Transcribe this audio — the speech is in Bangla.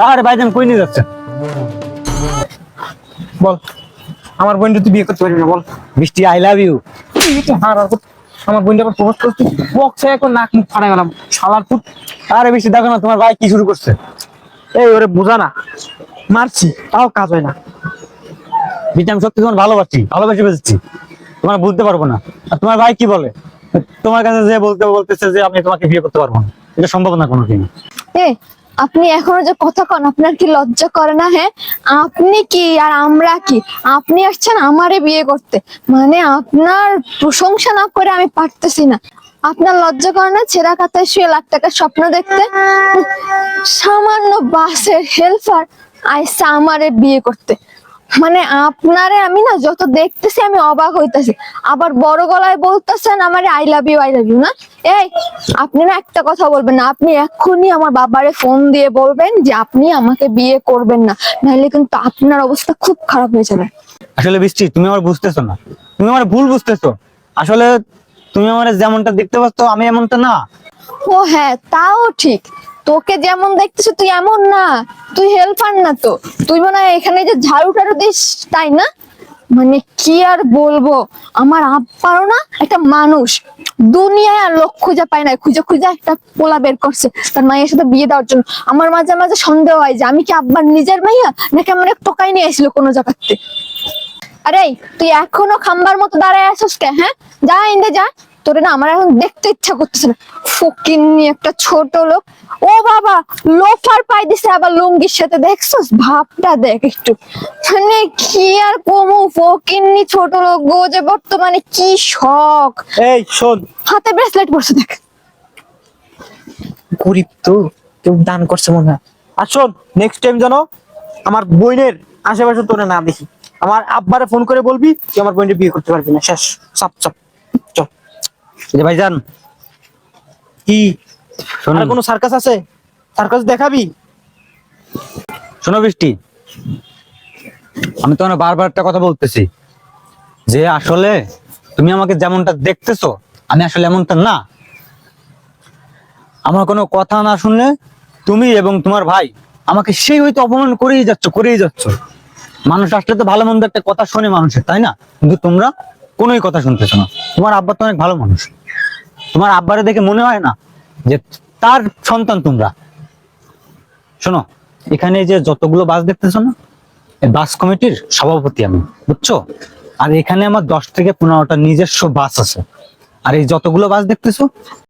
আরে ভাইজান কই নিয়ে যাচ্ছে? বল, আমার বোনটা তুই বিয়ে করতে পারবি না? বল। বৃষ্টি, আই লাভ ইউ। আমার বোনটা আবার প্রপোজ করছিস, বক্সে এখন নাক মুখ ফাটাই গেলাম শালার পুত। আরে বৃষ্টি দেখো না তোমার ভাই কি শুরু করছে। এই ওরে বোঝা না, মারছি তাও কাজ হয় না। বৃষ্টি আমি সত্যি তোমার ভালোবাসি বেঁচেছি, তোমার বুঝতে পারবো না। আর তোমার ভাই কি বলে? তোমার কাছে যে বলতেছে যে আমি তোমাকে বিয়ে করতে পারবো না, এটা সম্ভব না কোনোদিন। আপনি এখনো যে কথা কন, আপনার কি লজ্জা করে না? হ্যাঁ, আপনি কি আর আমরা কি? আপনি আসছেন আমারে বিয়ে করতে, মানে আপনার প্রশংসা না করে আমি পারতেছি না। আপনার লজ্জা করে না ছেঁড়া কাতায় শুয়ে লাখ টাকার স্বপ্ন দেখতে? সামান্য বাসের হেল্পার আইসা আমারে বিয়ে করতে, মানে আপনারে আমি না যত দেখতেছি আমি অবাক হইতাছি। আবার বড় গলায় বলতেছেন আমারে আই লাভ ইউ না? এই, আপনি না একটা কথা বলবেন না, আপনি এক্ষুনি আমার বাবারে ফোন দিয়ে বলবেন যে আপনি আমাকে বিয়ে করবেন না, নাহলে কিন্তু আপনার অবস্থা খুব খারাপ হয়ে যাবে। আসলে বৃষ্টি তুমি আমার বুঝতেছো না, তুমি আমার ভুল বুঝতেছো। আসলে তুমি আমার যেমনটা দেখতে পাচ্ছ আমি এমনটা না। ও হ্যাঁ, তাও ঠিক। তোকে যেমন দেখতেছো তুই এমন না, তুই হেল্পার না তো, তুই মনে হয় এখানে যে ঝাড়ু টাড়ু দিস তাই না? মানে কি আর বলবো, আমার আব্বারও না একটা মানুষ দুনিয়ায় আর লোক খুঁজে পায় না, খুঁজে খুঁজে একটা পোলা বের করছে তার মায়ের সাথে বিয়ে দেওয়ার জন্য। আমার মাঝে মাঝে সন্দেহ হয় যে আমি কি আব্বার নিজের মাইয়া নাকি আমার টোকাই নিয়ে আসলো কোনো জায়গাতে। আরে তুই এখনো খাম্বার মতো দাঁড়ায় আসিস কে? হ্যাঁ, যা ইন্দে যা, তোরে না আমার এখন দেখতে ইচ্ছা করতেছে না। ফকিন্নি একটা ছোট লোক। ও বাবা, লোফার পাই দিছে আবার লুঙ্গির সাথে, দেখছস ভাবটা দেখ একটু। মানে কি আর কমু, ফকিন্নি ছোট লোক গো যে বর্তমানে কি শখ। এই শোন, হাতে ব্রেসলেট পরছে দেখ। গরিব তো, কেউ দান করছে মনে হয়। আর শোন, নেক্সট টাইম যেন আমার বোনের আশেপাশে তোরে না দেখি। আমার আব্বারে ফোন করে বলবি তুই আমার বোনের বিয়ে করতে পারবি না, শেষ। চাপ চাপ চল। যে ভাইজান কি শোনো, আর কোনো সার্কাস আছে? সার্কাস দেখাবি? শোনো বৃষ্টি, আমি তোমার বারবার একটা কথা বলতেছি যে আসলে তুমি আমাকে যেমনটা দেখতেছো আমি আসলে এমনটা না। আমার কোনো কথা না শুনলে তুমি এবং তোমার ভাই আমাকে সেই হয়তো অপমান করেই যাচ্ছ। মানুষ আসলে তো ভালো মন্দ একটা কথা শোনে মানুষের, তাই না? কিন্তু তোমরা কোনোই কথা শুনতেছো না। তোমার আব্বা তো অনেক ভালো মানুষ, তোমার আব্বারে দেখে মনে হয় না যে তার সন্তান তোমরা। শোনো, এখানে যে যতগুলো বাস দেখতেছো না, এই বাস কমিটির সভাপতি আমি, বুঝছো? আর এখানে আমার 10 থেকে 15টা নিজস্ব বাস আছে। আর এই যতগুলো বাস দেখতেছো